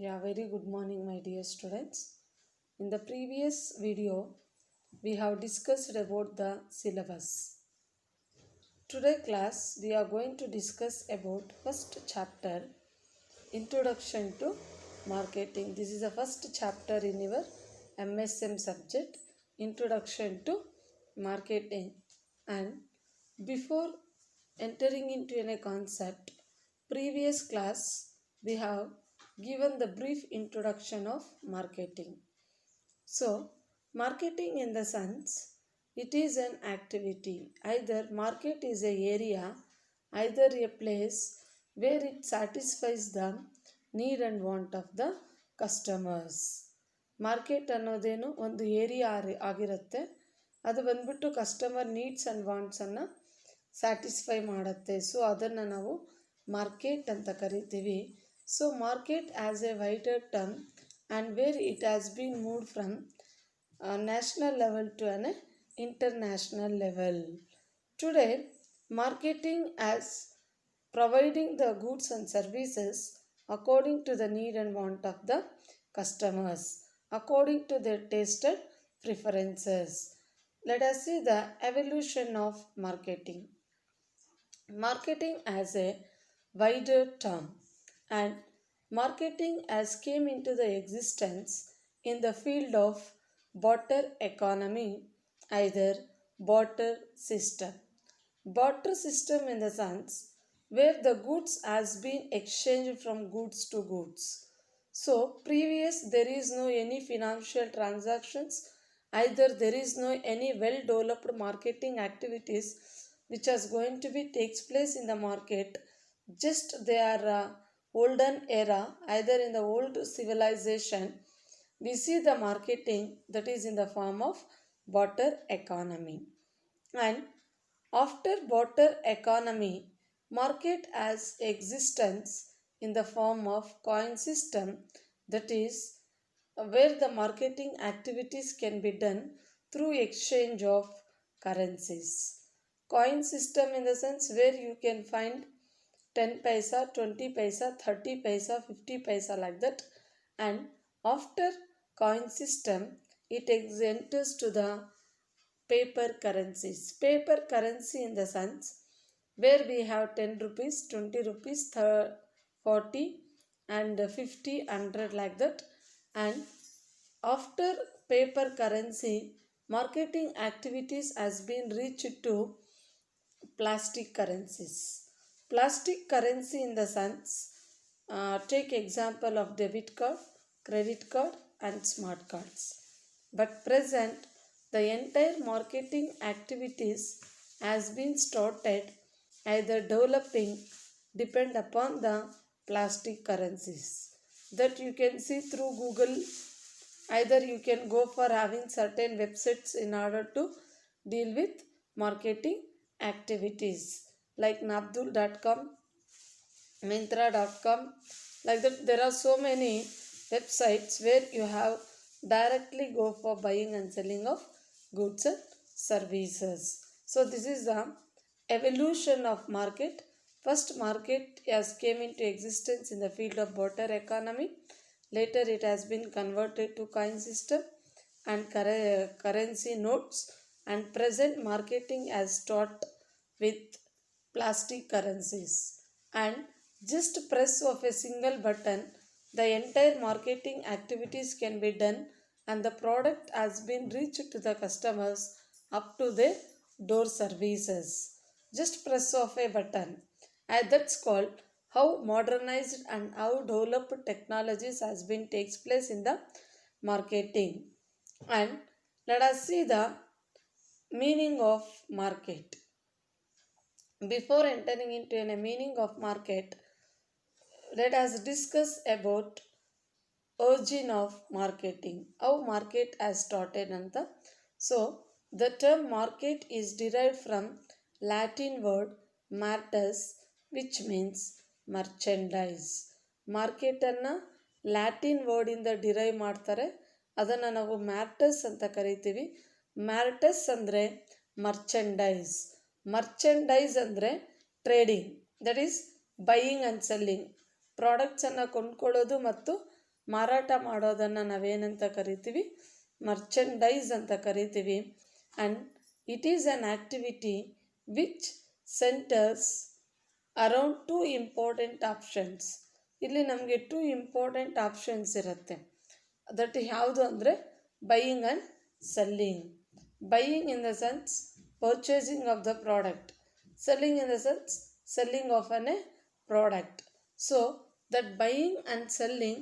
Yeah, very good morning, my dear students. In the previous video, we have discussed about the syllabus. Today class, we are going to discuss about first chapter, Introduction to Marketing. This is the first chapter in your MSM subject, Introduction to Marketing. And before entering into any concept, previous class we have given the brief introduction of marketing. So, marketing in the sense it is an activity. Either market is a area, either a place where it satisfies the need and want of the customers. Market ಅನ್ನೋದೇನು ಒಂದು area ಆಗಿರುತ್ತೆ. ಅದು ಬಂದ್ಬಿಟ್ಟು customer needs and ವಾಂಟ್ಸನ್ನು satisfy ಮಾಡುತ್ತೆ. So ಅದನ್ನು ನಾವು market ಅಂತ ಕರಿತೀವಿ. So market as a wider term and where it has been moved from a national level to an international level. Today, marketing as providing the goods and services according to the need and want of the customers, according to their tasted preferences. Let us see the evolution of marketing. Marketing as a wider term, and marketing as came into the existence in the field of barter economy, either barter system. Barter system in the sense where the goods has been exchanged from goods to goods. So previous there is no any financial transactions, either there is no any well developed marketing activities which is going to be takes place in the market. Just they are olden era, either in the old civilization, we see the marketing that is in the form of barter economy. And after barter economy, market has existence in the form of coin system, that is where the marketing activities can be done through exchange of currencies. Coin system in the sense where you can find 10 paisa, 20 paisa, 30 paisa, 50 paisa like that. And after coin system, it enters to the paper currencies. Paper currency in the sense where we have 10 rupees, 20 rupees, 40 and 50, 100 like that. And after paper currency, marketing activities has been reached to plastic currencies. Plastic currency in the sense, take example of debit card, credit card and smart cards. But present, the entire marketing activities has been started either developing depend upon the plastic currencies that you can see through Google. Either you can go for having certain websites in order to deal with marketing activities like nabdul.com, Myntra.com, like that. There are so many websites where you have directly go for buying and selling of goods and services. So this is the evolution of market. First, market has came into existence in the field of barter economy. Later it has been converted to coin system and currency notes, and present marketing has start with plastic currencies. And just press of a single button, the entire marketing activities can be done and the product has been reached to the customers up to their door services. Just press of a button. And that's called how modernized and how developed technologies has been takes place in the marketing. And let us see the meaning of market. Before entering into a meaning of market, let us discuss about origin of marketing, how market has started anta. So the term market is derived from Latin word martus, which means merchandise. Market ಅನ್ನು Latin word ಇಂದ derive ಮಾಡ್ತಾರೆ. ಅದನ್ನು ನಾವು martus ಅಂತ ಕರಿತೀವಿ. Martus ಅಂದರೆ merchandise. Merchandise ಅಂದರೆ trading, that is buying and selling. ಪ್ರಾಡಕ್ಟ್ಸನ್ನು ಕೊಂಡ್ಕೊಳ್ಳೋದು ಮತ್ತು ಮಾರಾಟ ಮಾಡೋದನ್ನು ನಾವೇನಂತ ಕರಿತೀವಿ, ಮರ್ಚೆಂಡೈಸ್ ಅಂತ ಕರಿತೀವಿ. And it is an activity which centres around 2 important options. ಇಲ್ಲಿ ನಮಗೆ 2 ಇಂಪಾರ್ಟೆಂಟ್ ಆಪ್ಷನ್ಸ್ ಇರುತ್ತೆ. ದಟ್ ಯಾವುದು ಅಂದರೆ buying and selling. Buying in the sense purchasing of the product, selling in the sense selling of a product. So that buying and selling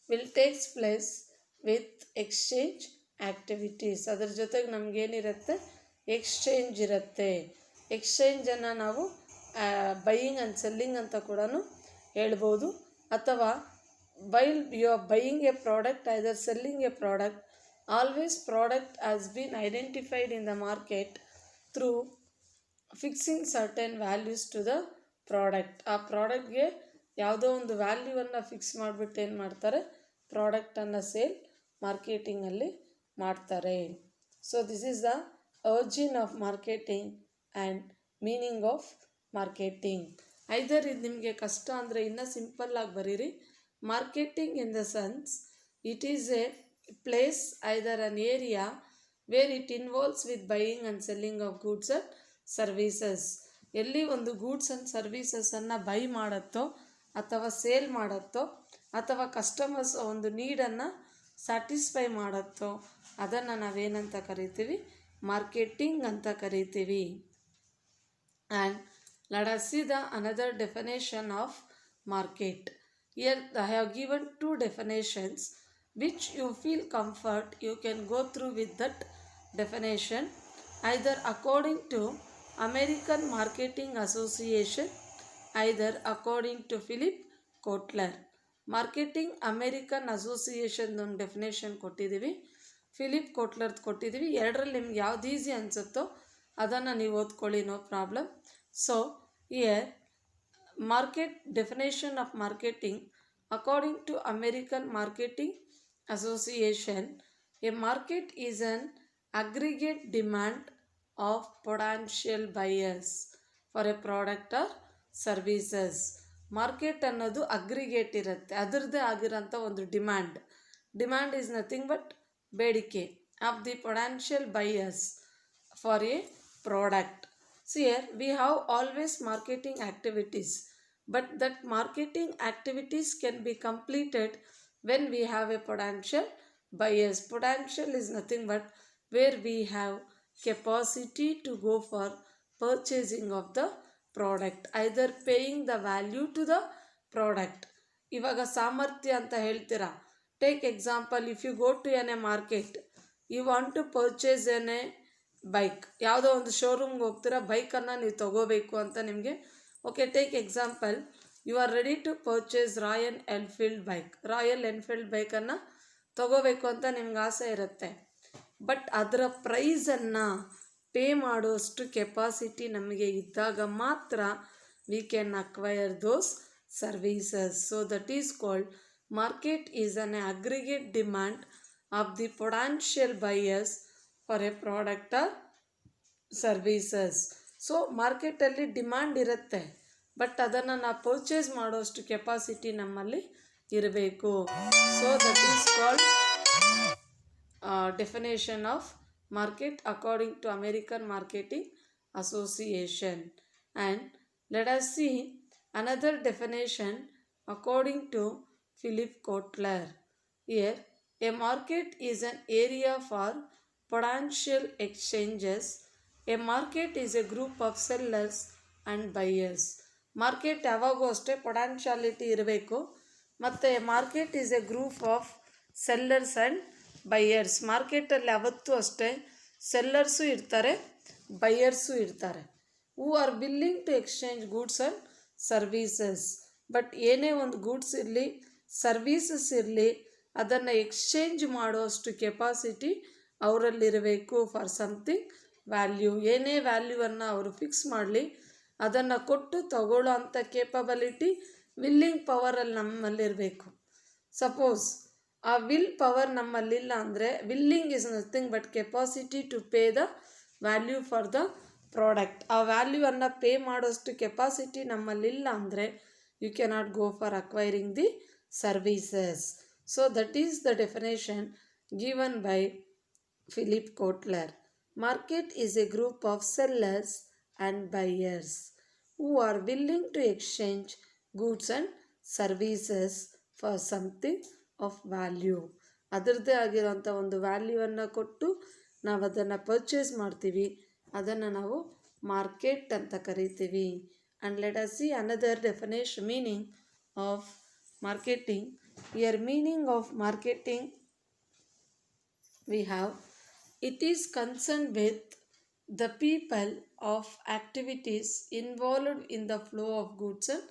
will takes place with exchange activities. ಅದರ ಜೊತೆಗೆ ನಮಗೇನಿರುತ್ತೆ, exchange ಇರುತ್ತೆ. ಎಕ್ಸ್ಚೇಂಜನ್ನು ನಾವು buying and selling ಅಂತ ಕೂಡ ಹೇಳ್ಬೋದು. ಅಥವಾ while you are buying a product either selling a product, always product has been identified in the market through fixing certain values to the product. ಆ ಪ್ರಾಡಕ್ಟ್ಗೆ ಯಾವುದೋ ಒಂದು ವ್ಯಾಲ್ಯೂವನ್ನು ಫಿಕ್ಸ್ ಮಾಡಿಬಿಟ್ಟು ಏನು ಮಾಡ್ತಾರೆ, ಪ್ರಾಡಕ್ಟನ್ನು ಸೇಲ್ ಮಾರ್ಕೆಟಿಂಗಲ್ಲಿ ಮಾಡ್ತಾರೆ. So this is the origin of marketing and meaning of marketing. Either ಇದು ನಿಮಗೆ ಕಷ್ಟ ಅಂದರೆ ಇನ್ನೂ ಸಿಂಪಲ್ಲಾಗಿ ಬರೀರಿ. Marketing in the sense it is a place either an area where it involves with buying and selling of goods and services. ಎಲ್ಲಿ ಒಂದು goods and ಸರ್ವೀಸಸನ್ನು ಬೈ ಮಾಡುತ್ತೋ ಅಥವಾ ಸೇಲ್ ಮಾಡುತ್ತೋ ಅಥವಾ ಕಸ್ಟಮರ್ಸ್ ಒಂದು ನೀಡನ್ನು ಸ್ಯಾಟಿಸ್ಫೈ ಮಾಡುತ್ತೋ ಅದನ್ನು ನಾವೇನಂತ ಕರಿತೀವಿ, ಮಾರ್ಕೆಟಿಂಗ್ ಅಂತ ಕರಿತೀವಿ. And let us C the another definition of market. Here I have given 2 definitions which you feel comfort you can go through with that definition either according to American Marketing Association, either according to Philip Kotler. Marketing American association ಒಂದು definition ಕೊಟ್ಟಿದ್ದೀವಿ, Philip ಕೋಟ್ಲರ್ದು ಕೊಟ್ಟಿದ್ದೀವಿ. ಎರಡರಲ್ಲಿ ನಿಮ್ಗೆ ಯಾವ್ದು easy ಅನಿಸುತ್ತೋ ಅದನ್ನು ನೀವು ಓದ್ಕೊಳ್ಳಿ, no problem. So here market definition of marketing according to American Marketing Association, a market is an aggregate demand of potential buyers for a product or services. Market ಅನ್ನೋದು ಅಗ್ರಿಗೇಟ್ ಇರುತ್ತೆ, ಅದರದ್ದೇ ಆಗಿರೋಂಥ ಒಂದು ಡಿಮ್ಯಾಂಡ್ ಈಸ್ ನಥಿಂಗ್ ಬಟ್ ಬೇಡಿಕೆ of the potential buyers for a product. So here we have always marketing activities, but that marketing activities can be completed when we have a potential buyers. Potential is nothing but where we have capacity to go for purchasing of the product, either paying the value to the product. ಇವಾಗ ಸಾಮರ್ಥ್ಯ ಅಂತ ಹೇಳ್ತೀರಾ. Take example, if you go to an a market, you want to purchase an a bike. ಯಾವುದೋ ಒಂದು ಶೋರೂಮ್ಗೆ ಹೋಗ್ತೀರಾ, ಬೈಕನ್ನು ನೀವು ತೊಗೋಬೇಕು ಅಂತ ನಿಮಗೆ. Okay, take example, you are ready to purchase Royal Enfield ಬೈಕನ್ನು ತೊಗೋಬೇಕು ಅಂತ ನಿಮ್ಗೆ ಆಸೆ ಇರುತ್ತೆ. ಬಟ್ ಅದರ ಪ್ರೈಸನ್ನು ಪೇ ಮಾಡುವಷ್ಟು ಕೆಪಾಸಿಟಿ ನಮಗೆ ಇದ್ದಾಗ ಮಾತ್ರ we can acquire those services. So that is called market is an aggregate demand of the potential buyers for a product or services. So ಮಾರ್ಕೆಟಲ್ಲಿ ಡಿಮ್ಯಾಂಡ್ ಇರುತ್ತೆ, ಬಟ್ ಅದನ್ನು ನಾವು ಪರ್ಚೇಸ್ ಮಾಡೋಷ್ಟು ಕೆಪಾಸಿಟಿ ನಮ್ಮಲ್ಲಿ ಇರಬೇಕು. So that is called definition of market according to American Marketing Association. And let us see another definition according to Philip Kotler. Here a market is an area for potential exchanges. A market is a group of sellers and buyers. Market ಯಾವಾಗೂ ಅಷ್ಟೇ potentiality ಇರಬೇಕು. ಮತ್ತು market is a group of sellers and buyers. ಮಾರ್ಕೆಟಲ್ಲಿ ಯಾವತ್ತೂ ಅಷ್ಟೇ sellers ಇರ್ತಾರೆ, buyers ಇರ್ತಾರೆ, who are willing to exchange goods and services. But ಏನೇ ಒಂದು ಗೂಡ್ಸ್ ಇರಲಿ, ಸರ್ವೀಸಸ್ ಇರಲಿ, ಅದನ್ನು ಎಕ್ಸ್ಚೇಂಜ್ ಮಾಡುವಷ್ಟು ಕೆಪಾಸಿಟಿ ಅವರಲ್ಲಿರಬೇಕು. ಫಾರ್ ಸಮಥಿಂಗ್ ವ್ಯಾಲ್ಯೂ, ಏನೇ ವ್ಯಾಲ್ಯೂವನ್ನು ಅವರು ಫಿಕ್ಸ್ ಮಾಡಲಿ ಅದನ್ನು ಕೊಟ್ಟು ತಗೊಳ್ಳೋ ಅಂಥ ಕೇಪಬಿಲಿಟಿ, ವಿಲ್ಲಿಂಗ್ ಪವರಲ್ಲಿ ನಮ್ಮಲ್ಲಿರಬೇಕು. ಸಪೋಸ್ ಆ ವಿಲ್ ಪವರ್ ನಮ್ಮಲ್ಲಿಲ್ಲ ಅಂದರೆ, willing is nothing but capacity to pay the value for the product. ಆ ವ್ಯಾಲ್ಯೂವನ್ನು ಪೇ ಮಾಡೋಷ್ಟು ಕೆಪಾಸಿಟಿ ನಮ್ಮಲ್ಲಿಲ್ಲ ಅಂದರೆ you cannot go for acquiring the services. So that is the definition given by Philip Kotler. Market is a group of sellers and buyers who are willing to exchange goods and services for something of value. ಅದರದ್ದೇ ಆಗಿರೋಂಥ ಒಂದು ವ್ಯಾಲ್ಯೂವನ್ನು ಕೊಟ್ಟು ನಾವು ಅದನ್ನು purchase ಮಾಡ್ತೀವಿ, ಅದನ್ನು ನಾವು ಮಾರ್ಕೆಟ್ ಅಂತ ಕರಿತೀವಿ. And let us see another definition meaning of marketing. Here meaning of marketing we have, it is concerned with the people of activities involved in the flow of goods and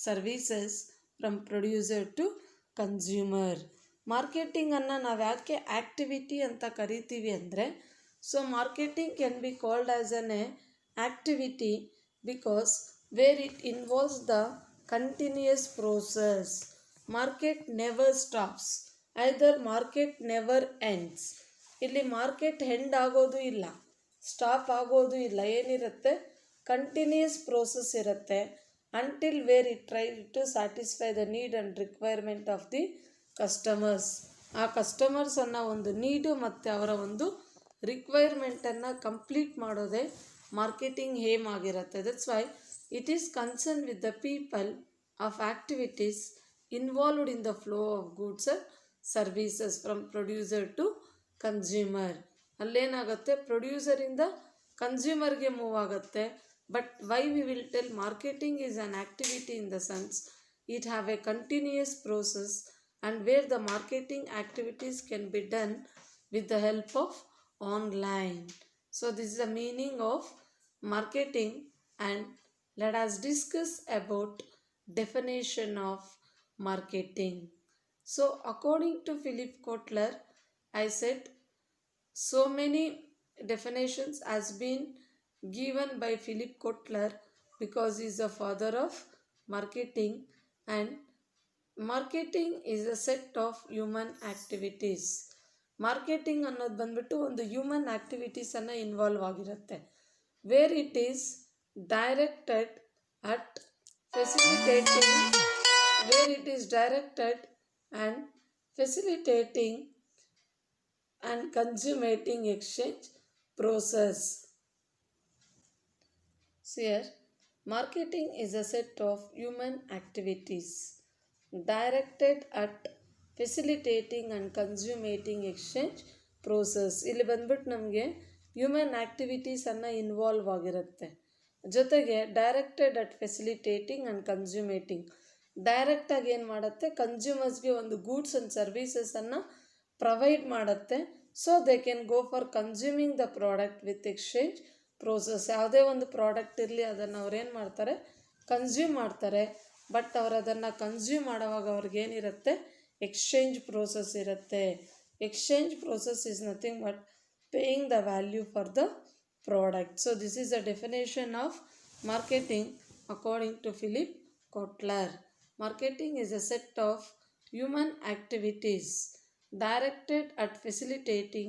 services from producer to consumer. Marketing ಅನ್ನು ನಾವು ಯಾಕೆ activity ಅಂತ ಕರಿತೀವಿ ಅಂದರೆ, so marketing can be called as an activity because where it involves the continuous process. Market never stops, either market never ends. ಇಲ್ಲಿ market end ಆಗೋದು ಇಲ್ಲ, stop ಆಗೋದು ಇಲ್ಲ. ಏನಿರುತ್ತೆ, ಕಂಟಿನ್ಯೂಯಸ್ ಪ್ರೋಸೆಸ್ ಇರುತ್ತೆ until where it try to satisfy the need and requirement of the customers. ಆ ಕಸ್ಟಮರ್ಸನ್ನು ಒಂದು ನೀಡು ಮತ್ತು ಅವರ ಒಂದು ರಿಕ್ವೈರ್ಮೆಂಟನ್ನು ಕಂಪ್ಲೀಟ್ ಮಾಡೋದೇ ಮಾರ್ಕೆಟಿಂಗ್ ಏಮ್ ಆಗಿರುತ್ತೆ. That's why it is concern with the people of activities involved in the flow of goods and services from producer to consumer. ಅಲ್ಲೇನಾಗುತ್ತೆ, ಪ್ರೊಡ್ಯೂಸರಿಂದ ಕನ್ಸ್ಯೂಮರ್ಗೆ ಮೂವ್ ಆಗುತ್ತೆ. But why we will tell marketing is an activity in the sense it have a continuous process and where the marketing activities can be done with the help of online. So this is the meaning of marketing, and let us discuss about definition of marketing. So according to Philip Kotler, I said so many definitions has been given by Philip Kotler because he is the father of marketing. And marketing is a set of human activities. Marketing ಅನ್ನೋದು ಬಂದ್ಬಿಟ್ಟು ಒಂದು human ಆ್ಯಕ್ಟಿವಿಟೀಸನ್ನು involve ಆಗಿರುತ್ತೆ. Where it is directed at facilitating and facilitating and consummating exchange process. Here, marketing is a set of human activities directed at facilitating and consummating exchange process. ಇಲ್ಲಿ ಬಂದ್ಬಿಟ್ಟು ನಮಗೆ human ಆ್ಯಕ್ಟಿವಿಟೀಸನ್ನು involve ಆಗಿರುತ್ತೆ. ಜೊತೆಗೆ directed at facilitating and ಕನ್ಸ್ಯೂಮೇಟಿಂಗ್, ಡೈರೆಕ್ಟಾಗಿ ಏನು ಮಾಡುತ್ತೆ, ಕನ್ಸ್ಯೂಮರ್ಸ್ಗೆ ಒಂದು ಗೂಡ್ಸ್ ಆ್ಯಂಡ್ ಸರ್ವೀಸಸನ್ನು ಪ್ರೊವೈಡ್ ಮಾಡುತ್ತೆ. So they can go for consuming the product with exchange process. ಯಾವುದೇ ಒಂದು ಪ್ರಾಡಕ್ಟ್ ಇರಲಿ, ಅದನ್ನು ಅವ್ರೇನು ಮಾಡ್ತಾರೆ, ಕನ್ಸ್ಯೂಮ್ ಮಾಡ್ತಾರೆ. ಬಟ್ ಅವರು ಅದನ್ನು ಕನ್ಸ್ಯೂಮ್ ಮಾಡೋವಾಗ ಅವ್ರಿಗೇನಿರುತ್ತೆ, ಎಕ್ಸ್ಚೇಂಜ್ ಪ್ರೋಸೆಸ್ ಇರುತ್ತೆ. Exchange process is nothing but paying the value for the product. So this is the definition of marketing according to Philip Kotler. Marketing is a set of human activities directed at facilitating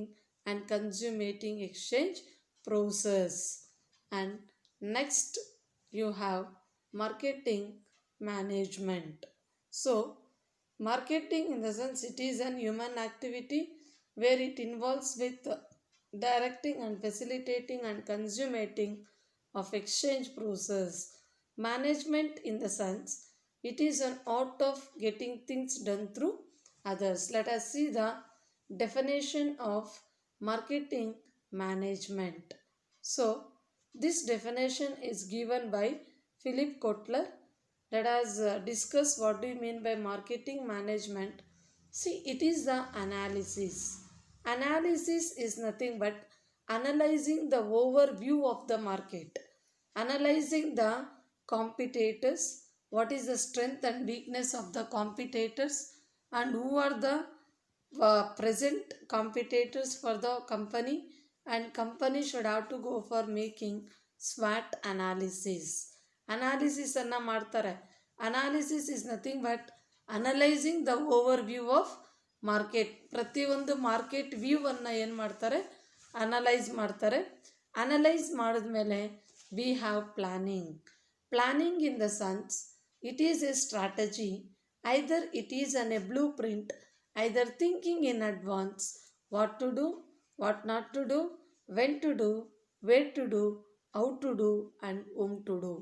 and consummating exchange process. And next you have marketing management. So marketing in the sense it is an human activity where it involves with directing and facilitating and consummating of exchange process. Management in the sense it is an art of getting things done through others. Let us see the definition of marketing management. So this definition is given by Philip Kotler. Let us discuss what do you mean by marketing management. See, it is the analysis. Analysis is nothing but analyzing the overview of the market, analyzing the competitors, what is the strength and weakness of the competitors, and who are the present competitors for the company, and company should have to go for making SWOT analysis. Analysis ಅನ್ನು ಮಾಡ್ತಾರೆ. Analysis is nothing but analysing the over view of market. ಪ್ರತಿಯೊಂದು market ವ್ಯೂವನ್ನು ಏನು ಮಾಡ್ತಾರೆ, analyse ಮಾಡ್ತಾರೆ. Analyse ಮಾಡಿದ್ಮೇಲೆ we have planning. Planning in the sense it is A strategy, either it is a blueprint either thinking in advance what to do, what not to do, when to do, where to do, how to do and whom to do.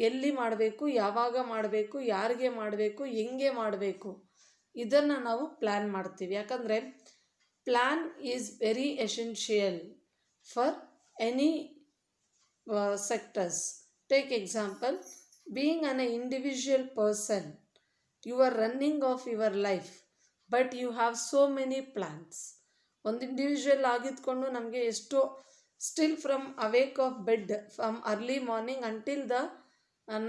ಎಲ್ಲಿ ಮಾಡಬೇಕು, ಯಾವಾಗ ಮಾಡಬೇಕು, ಯಾರಿಗೆ ಮಾಡಬೇಕು, ಹೆಂಗೆ ಮಾಡಬೇಕು, ಇದನ್ನು ನಾವು ಪ್ಲ್ಯಾನ್ ಮಾಡ್ತೀವಿ. ಯಾಕಂದರೆ plan is very essential for any sectors. Take example, being an individual person, you are running of your life, but you have so many plans. ಒಂದು ಇಂಡಿವಿಜುವಲ್ ಆಗಿದ್ಕೊಂಡು ನಮಗೆ ಎಷ್ಟೋ still from awake of bed from early morning until the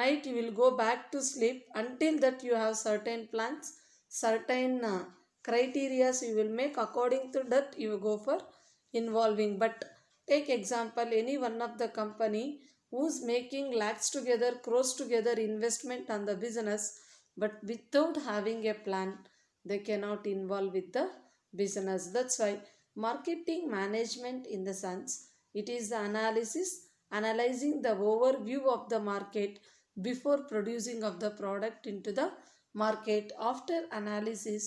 night you will go back to sleep. Until that you have certain plans, certain criteria you will make. According to that you will go for involving. But take example, any one of the company who's making lakhs together, crores together investment on the business, but without having a plan they cannot involve with the business. That's why marketing management, in the sense, it is the analyzing the overview of the market before producing of the product into the market. After analysis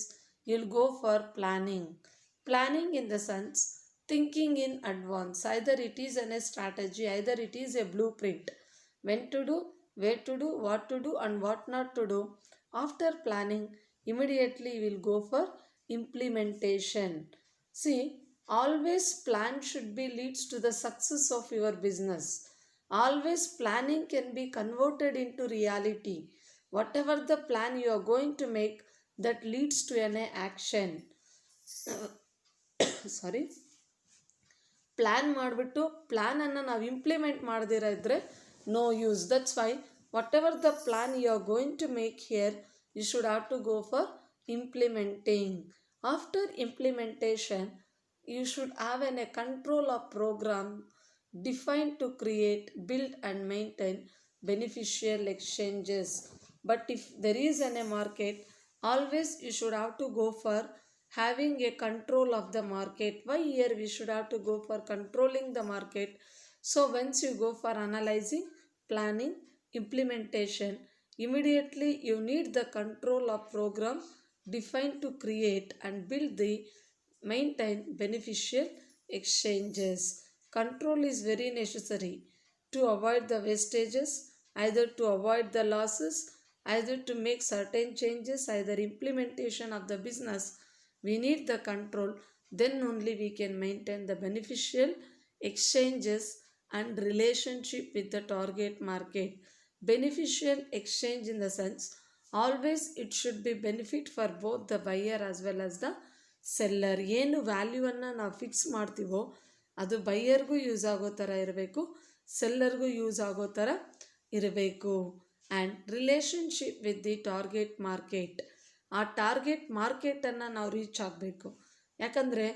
you'll go for planning. Planning in the sense, thinking in advance. Either it is a strategy, either it is a blueprint, when to do, where to do, what to do and what not to do. After planning, immediately you will go for implementation. See, always plan should be leads to the success of your business. Always planning can be converted into reality. Whatever the plan you are going to make, that leads to an action. Sorry, plan ಮಾಡಿಬಿಟ್ಟು ಪ್ಲ್ಯಾನನ್ನು ನಾವು implement ಮಾಡದಿರ ಇದ್ದರೆ no use. That's why what ever the plan you are going to make here, you should have to go for implementing. After implementation, you should have a control of program defined to create, build and maintain beneficial exchanges. But if there is a market, always you should have to go for having a control of the market. Why here we should have to go for controlling the market? So once you go for analyzing, planning, implementation, immediately you need the control of program defined to create and build the maintain beneficial exchanges. Control is very necessary to avoid the wastages, either to avoid the losses, either to make certain changes, either implementation of the business. We need the control, then only we can maintain the beneficial exchanges and relationship with the target market. Beneficial exchange in the sense, always it should be benefit for both the buyer as well as the seller. ಏನು ವ್ಯಾಲ್ಯೂವನ್ನು ನಾವು fix ಮಾಡ್ತೀವೋ ಅದು ಬೈಯರ್ಗೂ use ಆಗೋ ಥರ ಇರಬೇಕು, ಸೆಲ್ಲರ್ಗೂ use ಆಗೋ ಥರ ಇರಬೇಕು. And relationship with the target market, ಆ ಟಾರ್ಗೆಟ್ ಮಾರ್ಕೆಟನ್ನು ನಾವು ರೀಚ್ ಆಗಬೇಕು. ಯಾಕಂದರೆ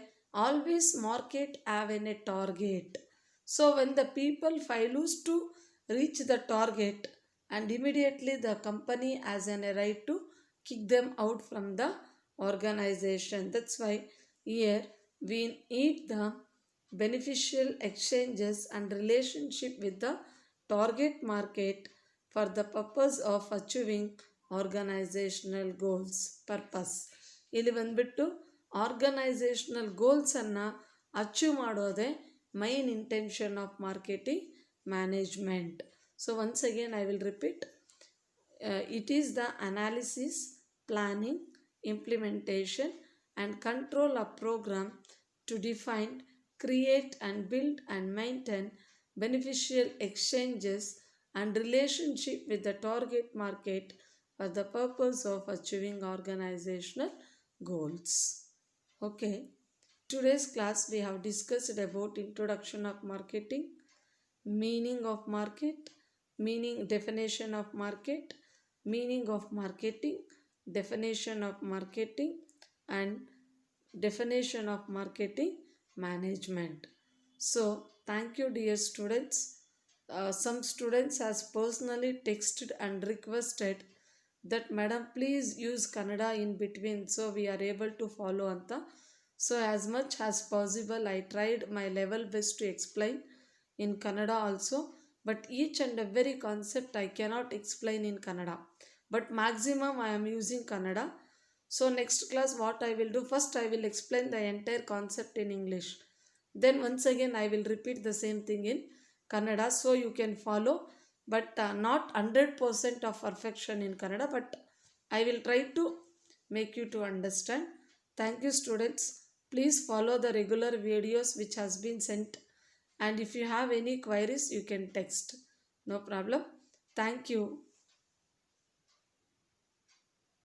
always market have an a target. So when the people fails to reach the target, and immediately the company has a right to kick them out from the organization. That's why here we need the beneficial exchanges and relationship with the target market for the purpose of achieving organizational goals. Purpose ಇಲ್ಲಿ ಬಂದ್ಬಿಟ್ಟು organisational ಗೋಲ್ಸನ್ನು achieve ಮಾಡೋದೇ main intention of marketing management. So once again I will repeat, it is the analysis, planning, implementation and control of program to define, create and build and maintain beneficial exchanges and relationship with the target market for the purpose of achieving organizational goals. Okay, today's class we have discussed about introduction of marketing, meaning of market, definition of market, meaning of marketing, definition of marketing and definition of marketing management. So thank you dear students. Some students has personally texted and requested that madam please use Kannada in between so we are able to follow anta. So as much as possible I tried my level best to explain in Kannada also, but each and every concept I cannot explain in Kannada, but maximum I am using Kannada. So next class what I will do, first I will explain the entire concept in English. Then once again I will repeat the same thing in Kannada so you can follow, but not 100% of perfection in Kannada, but I will try to make you to understand. Thank you students. Please follow the regular videos which has been sent, and if you have any queries you can text. No problem. Thank you.